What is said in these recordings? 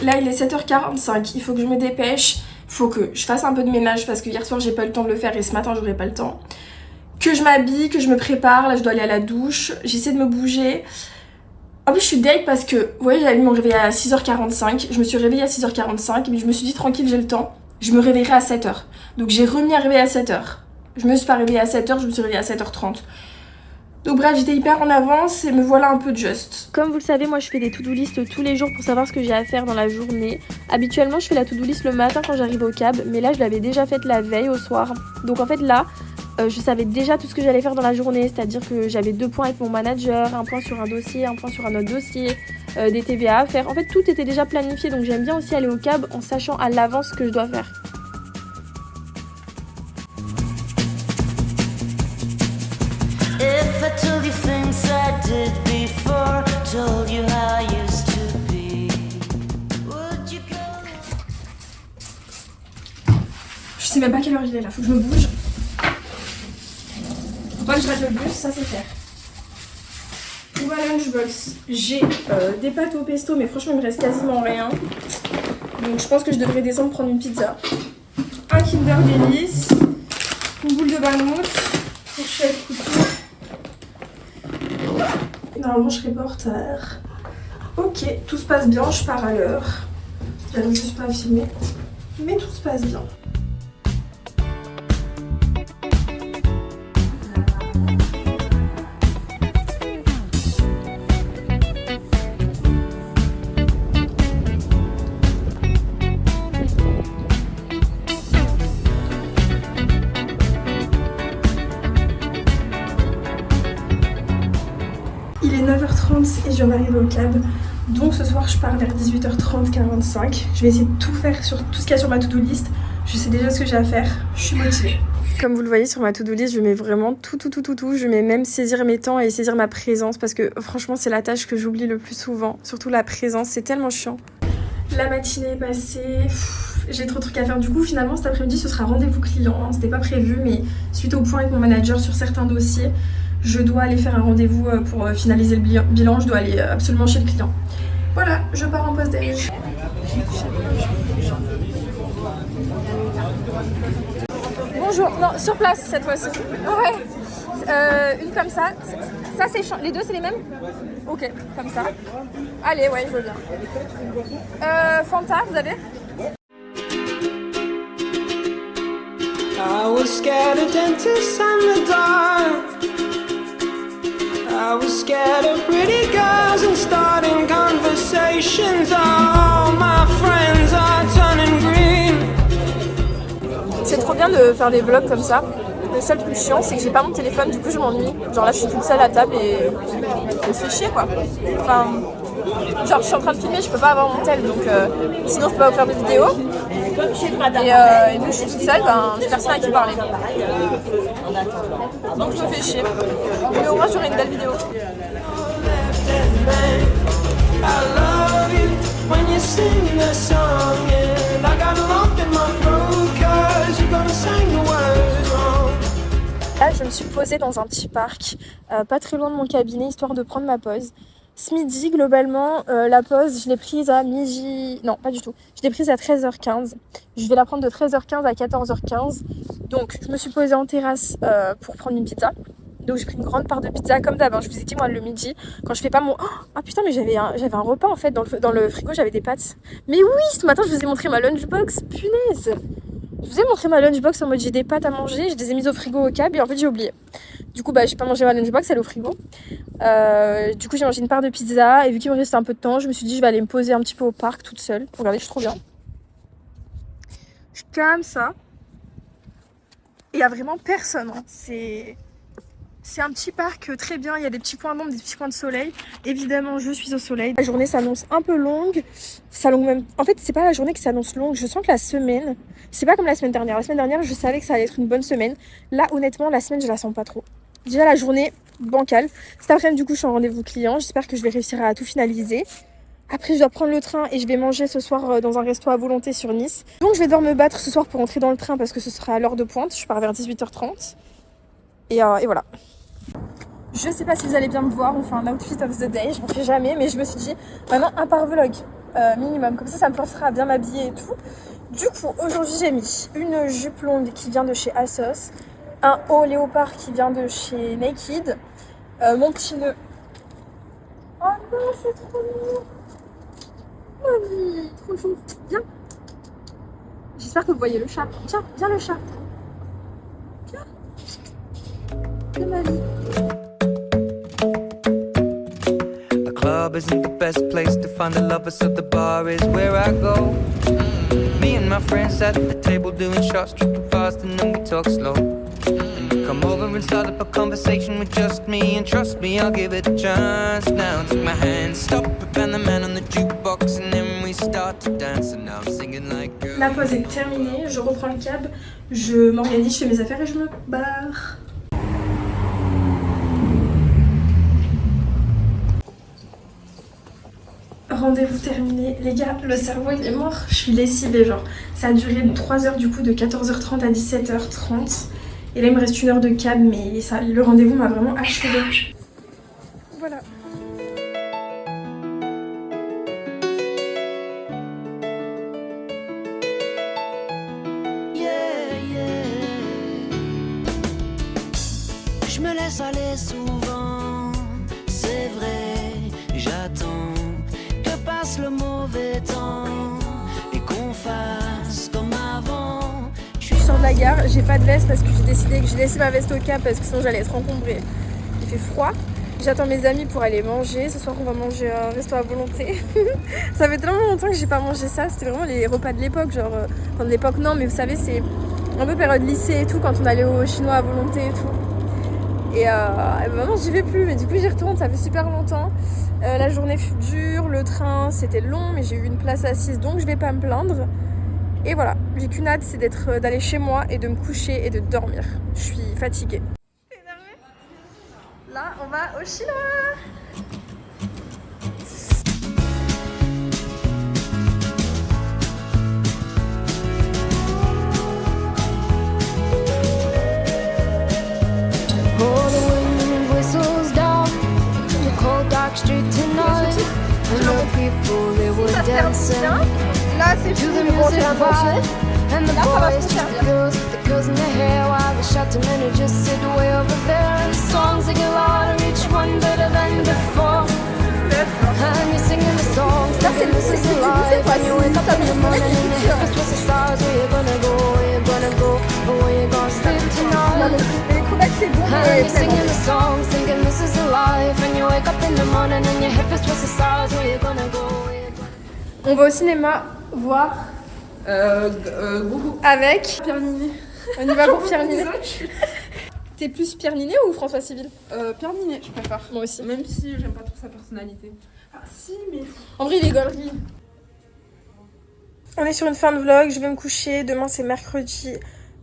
là il est 7h45, il faut que je me dépêche, il faut que je fasse un peu de ménage parce que hier soir j'ai pas eu le temps de le faire et ce matin j'aurai pas le temps. Que je m'habille, que je me prépare, là je dois aller à la douche, j'essaie de me bouger. En plus je suis deg parce que, vous voyez, j'avais mis mon réveil à 6h45, je me suis réveillée à 6h45, mais je me suis dit tranquille j'ai le temps, je me réveillerai à 7h. Donc j'ai remis un réveil à 7h. Je me suis pas réveillée à 7h, je me suis réveillée à 7h30. Donc bref, j'étais hyper en avance et me voilà un peu juste. Comme vous le savez, moi je fais des to-do list tous les jours pour savoir ce que j'ai à faire dans la journée. Habituellement, je fais la to-do list le matin quand j'arrive au cab, mais là je l'avais déjà faite la veille au soir. Donc en fait là, je savais déjà tout ce que j'allais faire dans la journée, c'est-à-dire que j'avais 2 points avec mon manager, un point sur un dossier, un point sur un autre dossier, des TVA à faire. En fait, tout était déjà planifié, donc j'aime bien aussi aller au cab en sachant à l'avance ce que je dois faire. Je sais même pas quelle heure il est là, faut que je me bouge. Faut pas que je rate le bus, ça c'est clair. Pour ma lunchbox, j'ai des pâtes au pesto, mais franchement il me reste quasiment rien. Donc je pense que je devrais descendre prendre une pizza. Un Kinder Delice, une boule de bannout, fourchette, couteau. Normalement je serai pas en retard. Ok, tout se passe bien, je pars à l'heure. J'arrive juste pas à filmer, mais tout se passe bien. Il est 9h30 et je viens d'arriver au cab. Donc ce soir je pars vers 18h30, 45. Je vais essayer de tout faire sur tout ce qu'il y a sur ma to-do list. Je sais déjà ce que j'ai à faire. Je suis motivée. Comme vous le voyez sur ma to-do list, je mets vraiment tout. Je mets même saisir mes temps et saisir ma présence parce que franchement c'est la tâche que j'oublie le plus souvent. Surtout la présence, c'est tellement chiant. La matinée est passée. J'ai trop de trucs à faire. Du coup finalement cet après-midi ce sera rendez-vous client. Hein. C'était pas prévu mais suite au point avec mon manager sur certains dossiers, je dois aller faire un rendez-vous pour finaliser le bilan, je dois aller absolument chez le client. Voilà, je pars en pause déj. Bonjour, non, sur place cette fois-ci. Ouais, une comme ça. Ça c'est les deux c'est les mêmes? Ok, comme ça. Allez, ouais, je veux bien. Fanta, vous avez? I was scared of dentists and the dark. I was scared of pretty girls and starting conversations. All my friends are turning green. C'est trop bien de faire des vlogs comme ça. Le seul truc chiant, c'est que j'ai pas mon téléphone, du coup je m'ennuie. Genre là, je suis toute seule à table et je me fais chier quoi. Enfin, genre je suis en train de filmer, je peux pas avoir mon tel, donc sinon je peux pas vous faire des vidéos. Et vu que je suis toute seule, ben j'ai personne à qui parler. Donc je me fais chier. Mais au moins j'aurai une belle vidéo. Là je me suis posée dans un petit parc, pas très loin de mon cabinet, histoire de prendre ma pause. Ce midi, globalement, la pause, je l'ai prise à midi... Non, pas du tout. Je l'ai prise à 13h15. Je vais la prendre de 13h15 à 14h15. Donc, je me suis posée en terrasse pour prendre une pizza. Donc, j'ai pris une grande part de pizza, comme d'hab. Je vous ai dit, moi, le midi, quand je fais pas mon... Ah putain, mais j'avais un repas, en fait. Dans le frigo, j'avais des pâtes. Mais oui, ce matin, je vous ai montré ma lunchbox. Punaise! Je vous ai montré ma lunchbox en mode j'ai des pâtes à manger, je les ai mises au frigo au cab et en fait j'ai oublié. Du coup j'ai pas mangé ma lunchbox, elle est au frigo. Du coup j'ai mangé une part de pizza et vu qu'il me restait un peu de temps, je me suis dit je vais aller me poser un petit peu au parc toute seule. Regardez, je suis trop bien. Je suis comme ça. Et il y a vraiment personne, hein. C'est un petit parc très bien, il y a des petits points d'ombre, des petits points de soleil. Évidemment, je suis au soleil. La journée s'annonce un peu longue. Même... En fait, c'est pas la journée qui s'annonce longue. Je sens que la semaine, c'est pas comme la semaine dernière. La semaine dernière, je savais que ça allait être une bonne semaine. Là, honnêtement, la semaine, je la sens pas trop. Déjà, la journée, bancale. Cet après-midi, du coup, je suis en rendez-vous client. J'espère que je vais réussir à tout finaliser. Après, je dois prendre le train et je vais manger ce soir dans un resto à volonté sur Nice. Donc, je vais devoir me battre ce soir pour entrer dans le train parce que ce sera à l'heure de pointe. Je pars vers 18h30. Et voilà. Je sais pas si vous allez bien me voir, on fait un outfit of the day, je ne fais jamais, mais je me suis dit, maintenant un par vlog. minimum. Comme ça me forcera à bien m'habiller et tout. Du coup, aujourd'hui, j'ai mis une jupe longue qui vient de chez ASOS, un haut léopard qui vient de chez Naked, mon petit nœud. Oh non, c'est trop mignon. Mamie, trop chou. Viens. J'espère que vous voyez le chat. Tiens, viens le chat. Viens. C'est ma vie. The club isn't the best place to find a lover, so the bar is where I go. Me and my friends at the table doing shots, tripping fast, and then we talk slow. And you come over and start up a conversation with just me, and trust me, I'll give it a chance. Now take my hand, stop it, and the man on the jukebox, and then we start to dance. And now I'm singing like girl. La pause est terminée, je reprends le cab, je m'organise, je fais mes affaires et je me barre. Rendez-vous terminé. Les gars, le cerveau il est mort. Je suis lessivée genre. Ça a duré 3 heures du coup, de 14h30 à 17h30. Et là il me reste 1 heure de cab, mais ça, le rendez-vous m'a vraiment achevé. Voilà. Je me laisse aller souvent, c'est vrai, j'attends que passe le mauvais temps et qu'on fasse comme avant. Je sors de la gare, j'ai pas de veste parce que j'ai décidé que j'ai laissé ma veste au cab parce que sinon j'allais être encombrée. Il fait froid. J'attends mes amis pour aller manger. Ce soir on va manger un resto à volonté. Ça fait tellement longtemps que j'ai pas mangé ça. C'était vraiment les repas de l'époque, genre enfin de l'époque non, mais vous savez c'est un peu période lycée et tout quand on allait au chinois à volonté et tout. Et maintenant j'y vais plus, mais du coup j'y retourne, ça fait super longtemps. La journée fut dure, le train c'était long, mais j'ai eu une place assise donc je vais pas me plaindre. Et voilà, j'ai qu'une hâte, c'est d'aller chez moi et de me coucher et de dormir. Je suis fatiguée. T'es énervée ? Là on va au chinois. Là c'est fini, mais bon j'ai un manger. Là ça va se servir. Là c'est le début, c'est facile. Quand t'as mis le moment, les courbettes c'est bon, mais c'est bon. On va au cinéma voir avec Pierre Ninet. On y va pour Pierre Ninet. T'es plus Pierre Ninet ou François Civil? Pierre Ninet, je préfère. Moi aussi. Même si j'aime pas trop sa personnalité. Ah si, mais... En vrai, il est gaulerie. On est sur une fin de vlog, je vais me coucher. Demain, c'est mercredi,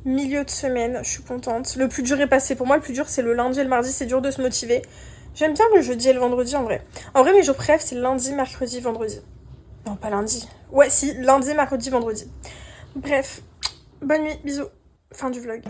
milieu de semaine. Je suis contente. Le plus dur est passé. Pour moi, le plus dur, c'est le lundi et le mardi. C'est dur de se motiver. J'aime bien le jeudi et le vendredi, en vrai. En vrai, mes jours préf, c'est lundi, mercredi, vendredi. Non, pas lundi. Ouais, si, lundi, mercredi, vendredi. Bref, bonne nuit, bisous. Fin du vlog.